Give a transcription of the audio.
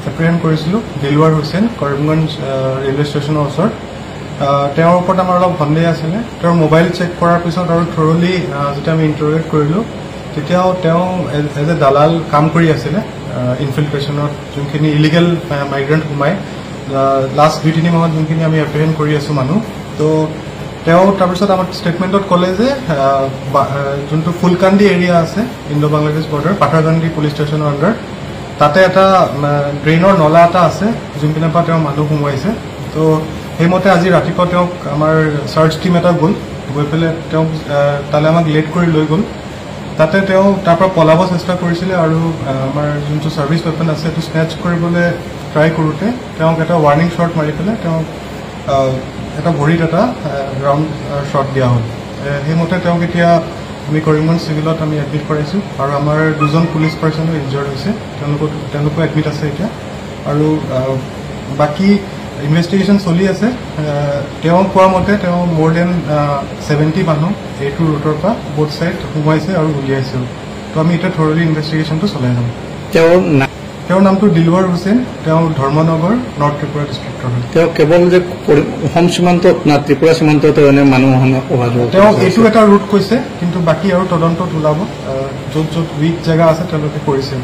apprehend কৰিছিলোঁ Dilwar Hussain Karimganj railway ষ্টেচনৰ ওচৰত তেওঁৰ ওপৰত আমাৰ অলপ সন্দেহ আছিলে তেওঁৰ মোবাইল চেক কৰাৰ পিছত আৰু থৰলি যেতিয়া আমি ইণ্টাৰগেট কৰিলোঁ তেতিয়াও তেওঁ এজ এ দালাল কাম কৰি আছিলে ইনফিল্ট্ৰেশ্যনত যোনখিনি ইলিগেল মাইগ্ৰেণ্ট সোমাই লাষ্ট 2-3 মাহত যোনখিনি আমি এপ্ৰিহেণ্ড কৰি আছোঁ মানুহ তো তেওঁ তাৰপিছত আমাৰ ষ্টেটমেণ্টত ক'লে যে যোনটো ফুলকান্দি এৰিয়া আছে ইণ্ডো বাংলাদেশ বৰ্ডাৰ পাঠাৰকান্দি পুলিচ ষ্টেচনৰ আণ্ডাৰ তাতে এটা ড্ৰেইনৰ নলা এটা আছে যোনপিনৰ পৰা তেওঁ মানুহ সোমোৱাইছে তো সেইমতে আজি ৰাতিপুৱা তেওঁক আমাৰ চাৰ্চ টীম এটা গ'ল গৈ পেলাই তেওঁক তালৈ আমাক লেট কৰি লৈ গ'ল তাতে তেওঁ তাৰ পৰা পলাব চেষ্টা কৰিছিলে আৰু আমাৰ যোনটো ছাৰ্ভিচ ৱেপন আছে সেইটো স্নেচ কৰিবলৈ ট্ৰাই কৰোঁতে তেওঁক এটা ৱাৰ্ণিং শ্বট মাৰি পেলাই তেওঁক এটা ভৰিত এটা ৰাউণ্ড শ্বট দিয়া হ'ল সেইমতে তেওঁক এতিয়া আমি কৰিমগঞ্জ চিভিলত আমি এডমিট কৰাইছোঁ আৰু আমাৰ 2জন পুলিচ পাৰ্চনো ইনজৰ্ড হৈছে তেওঁলোকো এডমিট আছে এতিয়া আৰু বাকী ইনভেষ্টিগেশ্যন চলি আছে তেওঁ কোৱা মতে তেওঁ মোৰ দেন 70 মানুহ এইটো ৰুটৰ পৰা বোথ ছাইড সোমাইছে আৰু উলিয়াইছে তো আমি এতিয়া থৰলি ইনভেষ্টিগেশ্যনটো চলাই যাম তেওঁৰ নামটো দিলৱাৰ হুছেইন তেওঁ ধৰ্মনগৰ নৰ্থ ত্ৰিপুৰা ডিষ্ট্ৰিক্টৰ হয় তেওঁ কেৱল যে অসম সীমান্তত না ত্ৰিপুৰা সীমান্তত মানুহ অহা যোৱা তেওঁ এইটো এটা ৰুট কৈছে কিন্তু বাকী আৰু তদন্তত ওলাব য'ত য'ত উইক জেগা আছে তেওঁলোকে কৰিছে